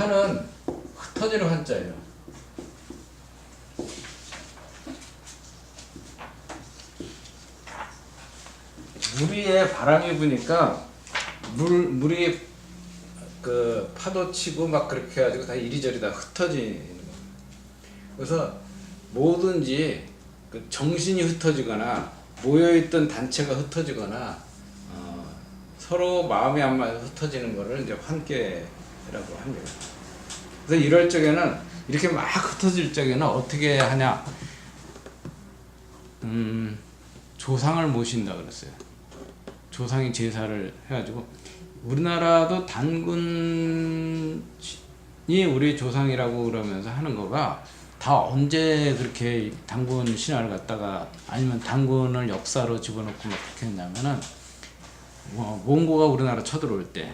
한은 흩어지는 한자예요. 물 위에 바람이 부니까 물이 그 파도 치고 막 그렇게 해가지고 다 이리저리 다 흩어지는 거예요. 그래서 뭐든지 그 정신이 흩어지거나 모여있던 단체가 흩어지거나 서로 마음이 안 맞아서 흩어지는 거를 이제 환계라고 합니다. 그래서 이럴 적에는 이렇게 막 흩어질 적에는 어떻게 하냐? 조상을 모신다 그랬어요. 조상이 제사를 해가지고 우리나라도 단군이 우리 조상이라고 그러면서 하는 거가 다 언제 그렇게 단군 신화를 갖다가 아니면 단군을 역사로 집어넣고 막 그렇게 했냐면은 몽고가 우리나라 쳐들어올 때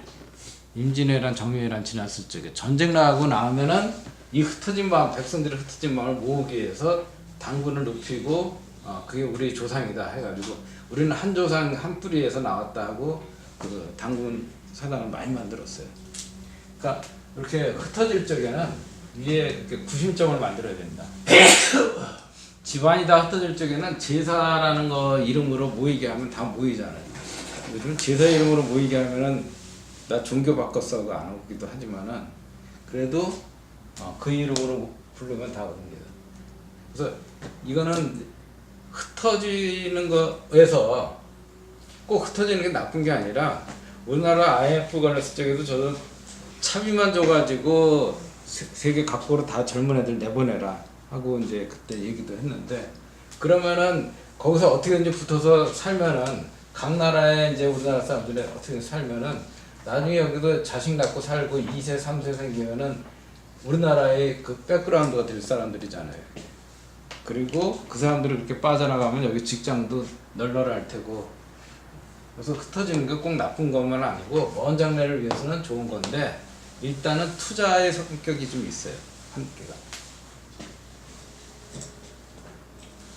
임진왜란 정유회란 지났을 적에 전쟁 나고 나면은 이 흩어진 마음 백성들의 흩어진 마음을 모으기 위해서 단군을 높이고 그게 우리 조상이다 해가지고 우리는 한 조상 한 뿌리에서 나왔다 하고 그 단군 사당을 많이 만들었어요. 그러니까 이렇게 흩어질 적에는 위에 이렇게 구심점을 만들어야 된다. 집안이 다 흩어질 적에는 제사라는 거 이름으로 모이게 하면 다 모이잖아요. 요즘 제사 이름으로 모이게 하면은 나 종교 바꿨어 하고 안 오기도 하지만은 그래도 그 이름으로 부르면 다 옵니다. 그래서 이거는 흩어지는 거에서 꼭 흩어지는 게 나쁜 게 아니라 우리나라 IMF 걸렸을 적에도 저도 차비만 줘가지고 세계 각국으로 다 젊은 애들 내보내라 하고 이제 그때 얘기도 했는데 그러면은 거기서 어떻게든지 붙어서 살면은 각 나라에 이제 우리나라 사람들이 어떻게 살면은 나중에 여기도 자식 낳고 살고 2세 3세 생기면은 우리나라의 그 백그라운드가 될 사람들이잖아요. 그리고 그 사람들이 이렇게 빠져나가면 여기 직장도 널널할 테고 그래서 흩어지는 게 꼭 나쁜 것만 아니고 먼 장래를 위해서는 좋은 건데 일단은 투자의 성격이 좀 있어요. 함께가.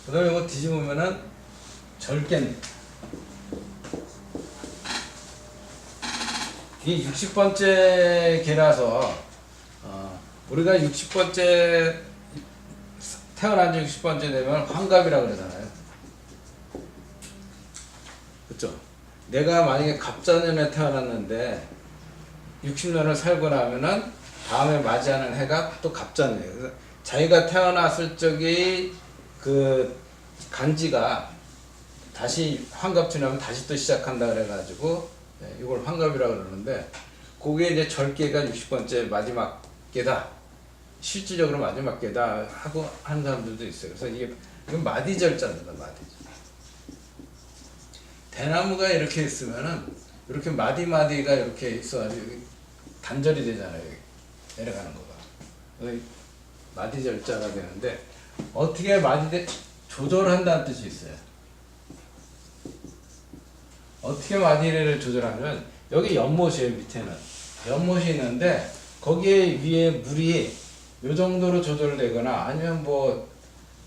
그 다음에 이거 뒤집으면은 절개입니다. 이 60번째 개라서 우리가 60번째 태어난 지 60번째 되면 환갑이라고 그러잖아요. 그렇죠? 내가 만약에 갑자년에 태어났는데 60년을 살고 나면은 다음에 맞이하는 해가 또 갑자년이에요. 그래서 자기가 태어났을 적이 그 간지가 다시 환갑 지나면 다시 또 시작한다 그래가지고 이걸 환갑이라고 그러는데 그게 이제 절개가 60번째 마지막 개다. 실질적으로 마지막 개다 하고 하는 사람들도 있어요. 그래서 이건 마디절자입니다. 마디절. 대나무가 이렇게 있으면은 이렇게 마디마디가 이렇게 있어가지고 단절이 되잖아요. 내려가는 거가. 그래서 마디절자가 되는데 어떻게 조절한다는 뜻이 있어요. 어떻게 마디를 조절하면 여기 연못이에요. 밑에는 연못이 있는데 거기에 위에 물이 요 정도로 조절되거나 아니면 뭐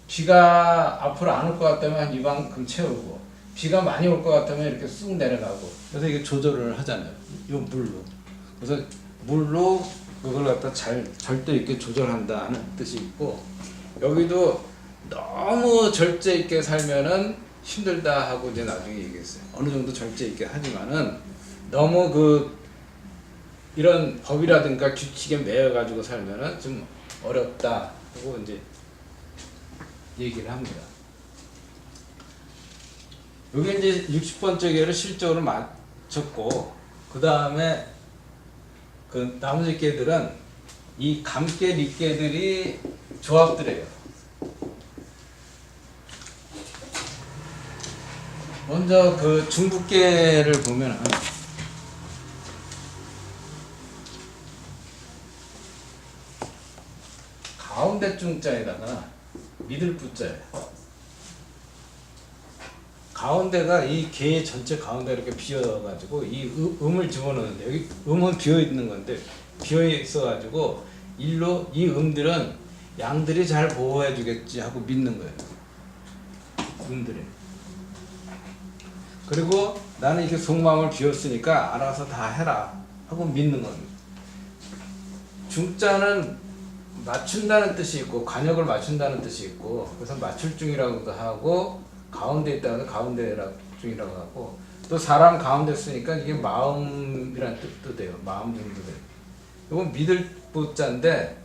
비가 앞으로 안 올 것 같다면 이만큼 채우고 비가 많이 올 것 같으면 이렇게 쑥 내려가고 그래서 이게 조절을 하잖아요. 요 물로. 그래서 물로 그걸 갖다 절대 있게 조절한다는 뜻이 있고 여기도 너무 절제 있게 살면은 힘들다 하고 이제 나중에 얘기했어요. 어느 정도 절제 있게 하지만은 너무 이런 법이라든가 규칙에 매여 가지고 살면은 좀 어렵다 하고 이제 얘기를 합니다. 여기 이제 60번째 개를 실적으로 맞췄고 그 다음에 그 나머지 개들은 이 감개 릿개들이 조합들이에요. 먼저 그 중국계를 보면은 가운데 중자에다가 미들 부자예요. 가운데가 이 개 전체 가운데 이렇게 비어가지고 이 음을 집어넣는데 여기 음은 비어 있는 건데 비어 있어가지고 일로 이 음들은 양들이 잘 보호해주겠지 하고 믿는 거예요. 음들이. 그리고 나는 이렇게 속마음을 비웠으니까 알아서 다 해라 하고 믿는 겁니다. 중자는 맞춘다는 뜻이 있고 관역을 맞춘다는 뜻이 있고 그래서 맞출중이라고도 하고 가운데 있다는 가운데중이라고 하고 또 사람 가운데 쓰니까 이게 마음이라는 뜻도 돼요. 마음 정도 돼요. 이건 믿을 부자인데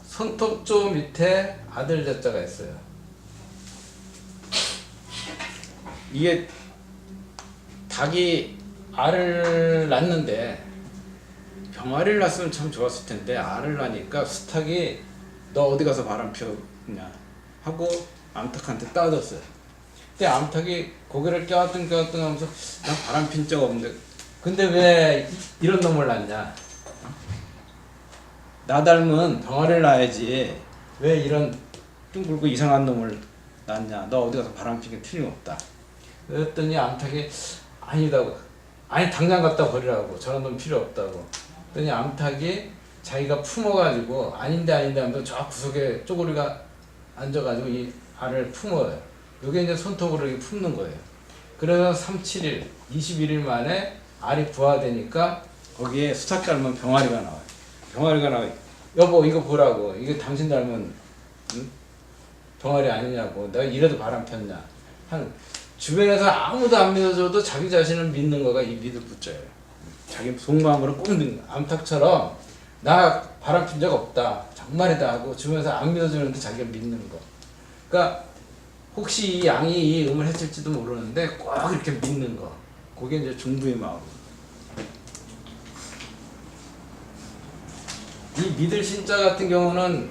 손톱조 밑에 아들 자자가 있어요. 이게 닭이 알을 낳는데 병아리를 낳았으면 참 좋았을 텐데 알을 낳으니까 수탉이 너 어디 가서 바람 펴냐 하고 암탉한테 따졌어요. 근데 암탉이 고개를 껴안뚱 하면서 난 바람 핀 적 없는데 근데 왜 이런 놈을 낳냐, 나 닮은 병아리를 낳아야지 왜 이런 둥글고 이상한 놈을 낳냐, 너 어디 가서 바람 피게 틀림없다. 그랬더니 암탉이 아니다고, 아니 당장 갖다 버리라고, 저런 놈 필요 없다고. 그랬더니 암탉이 자기가 품어가지고 아닌데 하면서 저 구석에 쪼그리가 앉아가지고 이 알을 품어요. 요게 이제 손톱으로 이렇게 품는 거예요. 그래서 37일, 21일 만에 알이 부화되니까 거기에 수탉 닮은 병아리가 나와요. 병아리가 나와요. 여보 이거 보라고, 이게 당신 닮은 병아리 아니냐고, 내가 이래도 바람 폈냐. 한 주변에서 아무도 안 믿어줘도 자기 자신을 믿는 거가 이 믿을 부자예요. 자기 속마음으로 꼭 믿는 거. 암탉처럼 나 바람 핀 적 없다, 정말이다 하고 주변에서 안 믿어주는데 자기가 믿는 거. 그러니까 혹시 이 양이 이 음을 했을지도 모르는데 꼭 이렇게 믿는 거. 그게 이제 중부의 마음. 이 믿을 신자 같은 경우는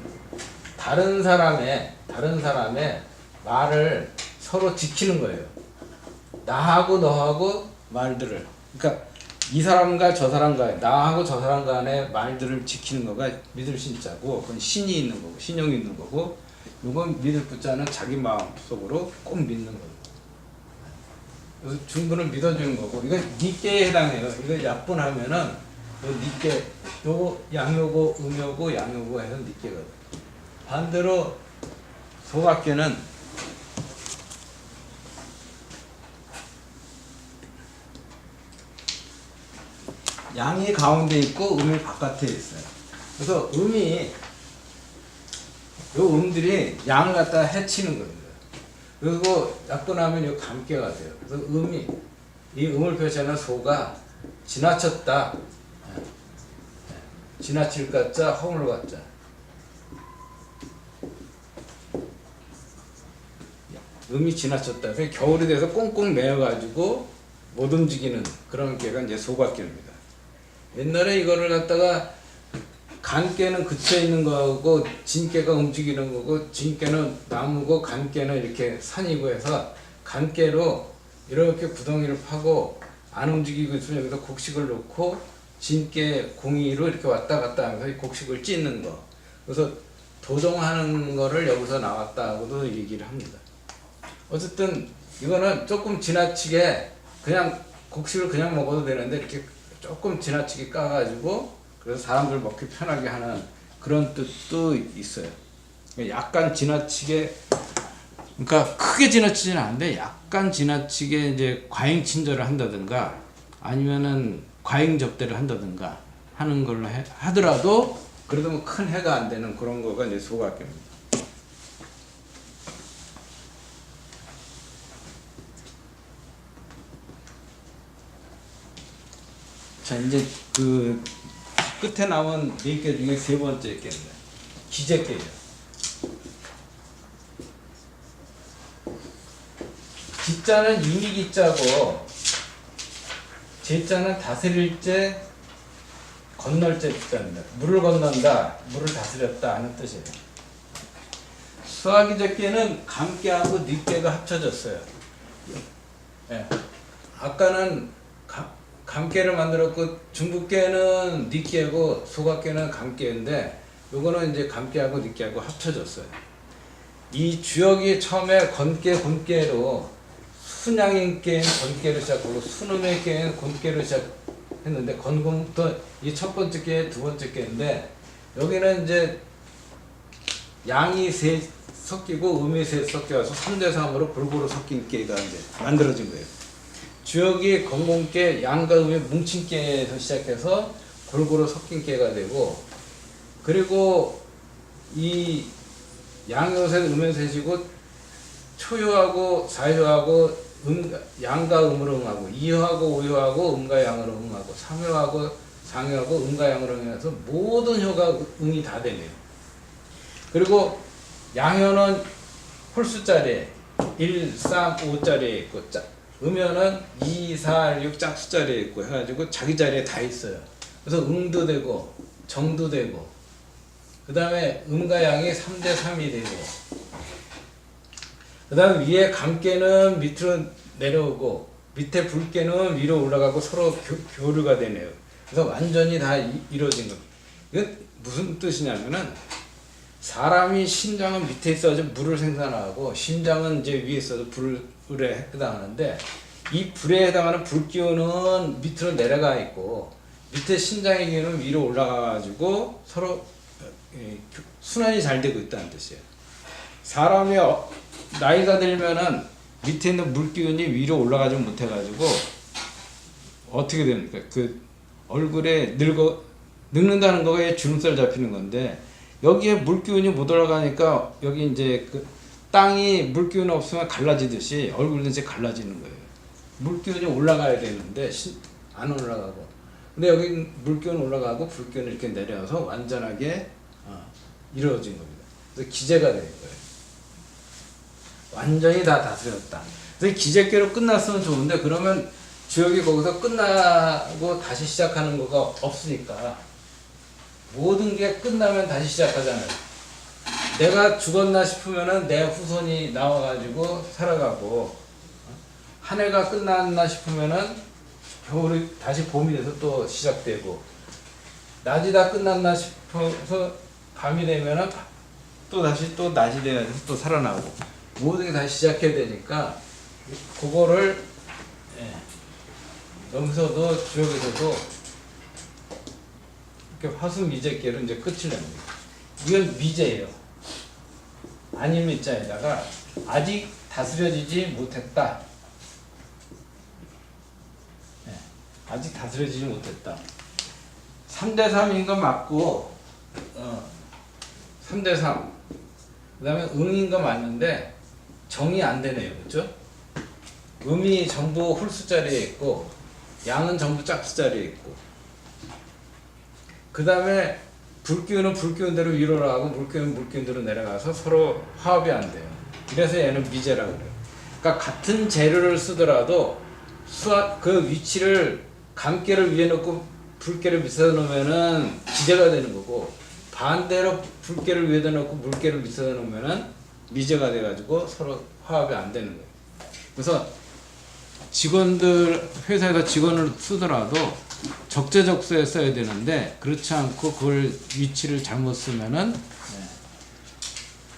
다른 사람의 말을 서로 지키는 거예요. 나하고 너하고 말들을. 그러니까 이 사람과 저 사람과, 나하고 저 사람 간의 말들을 지키는 거가 믿을 신자고, 그건 신이 있는 거고, 신용이 있는 거고, 이건 믿을 부자는 자기 마음속으로 꼭 믿는 거예요. 그래서 중부는 믿어주는 거고, 이건 니께에 해당해요. 이거 약분하면은 요 니께, 요거 양요고 음요고 양요고 해서 니께거든. 반대로 소각계는 양이 가운데 있고 음이 바깥에 있어요. 그래서 요 음들이 양을 갖다 해치는 겁니다. 그리고 약분하면 요 감깨가 돼요. 그래서 이 음을 표시하는 소가 지나쳤다, 지나칠 같자, 허물 같자. 음이 지나쳤다. 그래서 겨울이 돼서 꽁꽁 매여가지고 못 움직이는 그런 깨가 이제 소각깨입니다. 옛날에 이거를 갖다가 간깨는 그쳐 있는 거고 진깨가 움직이는 거고, 진깨는 나무고 간깨는 이렇게 산이고 해서 간깨로 이렇게 구덩이를 파고 안 움직이고 있으면 여기서 곡식을 넣고 진깨 공이로 이렇게 왔다 갔다 하면서 이 곡식을 찢는 거. 그래서 도종하는 거를 여기서 나왔다고도 얘기를 합니다. 어쨌든 이거는 조금 지나치게 그냥 곡식을 그냥 먹어도 되는데 이렇게 조금 지나치게 까가지고 그래서 사람들 먹기 편하게 하는 그런 뜻도 있어요. 약간 지나치게, 그러니까 크게 지나치지는 않는데 약간 지나치게 이제 과잉 친절을 한다든가 아니면은 과잉 접대를 한다든가 하는 걸로 하더라도 그래도 뭐 큰 해가 안 되는 그런 거가 이제 소각계입니다. 자, 이제 그 끝에 남은 4개 중에 세 번째 깨입니다. 기재깨예요. 기자는 이미기자고, 제자는 다스릴 제, 건널 제 기자입니다. 물을 건넌다, 물을 다스렸다 하는 뜻이에요. 수화기재깨는 감깨하고 닉깨가 합쳐졌어요. 네. 아까는 감깨를 만들었고 중국깨는 닉깨고 소각깨는 감깨인데 요거는 이제 감깨하고 닉깨하고 합쳐졌어요. 이 주역이 처음에 건깨, 곤깨로 순양인 깨는 건깨로 시작하고 순음의 깨는 곤깨로 시작했는데 건금부터 이 첫 번째 깨, 두 번째 깨인데 여기는 이제 양이 셋 섞이고 음이 셋 섞여서 3대3으로 골고루 섞인 깨가 이제 만들어진 거예요. 주역이 건공깨, 양과 음이 뭉친 깨에서 시작해서 골고루 섞인 깨가 되고, 그리고 이 양요셋 음요셋이고 초효하고 사효하고 양과 음으로 응하고 이효하고 오효하고 음과 양으로 응하고 상효하고 상효하고 음과 양으로 응해서 모든 효가 응이 다 되네요. 그리고 양효는 홀수자리에 1, 3, 5자리에 있고 음효는 2, 4, 6 짝수자리에 있고 해가지고 자기 자리에 다 있어요. 그래서 응도 되고 정도 되고 그 다음에 음과 양이 3대 3이 되고 그 다음에 위에 감깨는 밑으로 내려오고 밑에 붉게는 위로 올라가고 서로 교류가 되네요. 그래서 완전히 다 이루어진 겁니다. 이건 무슨 뜻이냐면은 사람이 심장은 밑에 있어서 물을 생산하고 심장은 이제 위에 있어서 불에 해당하는데 이 불에 해당하는 불기운은 밑으로 내려가 있고 밑에 심장의 기운은 위로 올라가 가지고 서로 순환이 잘 되고 있다는 뜻이에요. 사람이 나이가 들면은 밑에 있는 물기운이 위로 올라가지 못해 가지고 어떻게 됩니까? 그 얼굴에 늙는다는 거에 주름살 잡히는 건데 여기에 물기운이 못 올라가니까 여기 이제 그 땅이 물기운 없으면 갈라지듯이 얼굴도 이제 갈라지는 거예요. 물기운이 올라가야 되는데 안 올라가고 근데 여기 물기운 올라가고 불기운 이렇게 내려서 완전하게 이루어진 겁니다. 그래서 기재가 된 거예요. 완전히 다 다스렸다. 그래서 기재께로 끝났으면 좋은데 그러면 주역이 거기서 끝나고 다시 시작하는 거가 없으니까 모든 게 끝나면 다시 시작하잖아요. 내가 죽었나 싶으면은 내 후손이 나와가지고 살아가고 한 해가 끝났나 싶으면은 겨울이 다시 봄이 돼서 또 시작되고 낮이 다 끝났나 싶어서 밤이 되면은 또 다시 또 낮이 돼가지고 또 살아나고 모든 게 다시 시작해야 되니까 그거를 여기서도 주역에서도 이렇게 화수미제께로 이제 끝을 냅니다. 이건 미제예요. 아닐 미자에다가 아직 다스려지지 못했다. 아직 다스려지지 못했다. 3대 3인 건 맞고 3대 3 그 다음에 응인 거 맞는데 정이 안 되네요. 그렇죠? 음이 전부 홀수자리에 있고 양은 전부 짝수자리에 있고 그 다음에 불기운은 불기운대로 위로 올라가고 물기운은 물기운대로 내려가서 서로 화합이 안 돼요. 그래서 얘는 미제라고 그래요. 그러니까 같은 재료를 쓰더라도 그 위치를 감깨를 위에 놓고 불깨를 밑에 놓으면은 기재가 되는 거고 반대로 불깨를 위에다 놓고 물깨를 밑에 놓으면은 미제가 돼가지고 서로 화합이 안 되는 거예요. 그래서 직원들 회사에서 직원을 쓰더라도 적재적소에 써야 되는데 그렇지 않고 그걸 위치를 잘못 쓰면은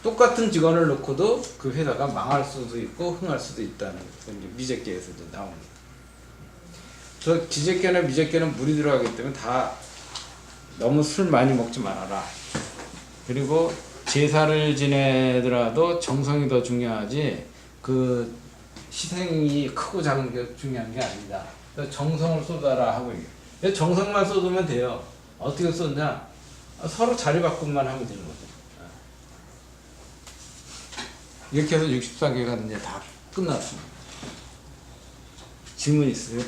똑같은 직원을 놓고도 그 회사가 망할 수도 있고 흥할 수도 있다는 미제께에서 이제 나옵니다. 그래서 기제께나 미제께는 물이 들어가기 때문에 다 너무 술 많이 먹지 말아라. 그리고 제사를 지내더라도 정성이 더 중요하지 그 희생이 크고 작은 게 중요한 게 아니다. 그래서 정성을 쏟아라 하고 있어요. 정성만 쏟으면 돼요. 어떻게 쏟냐? 서로 자리 바꿈만 하면 되는 거죠. 이렇게 해서 64개가 이제 다 끝났습니다. 질문 있어요?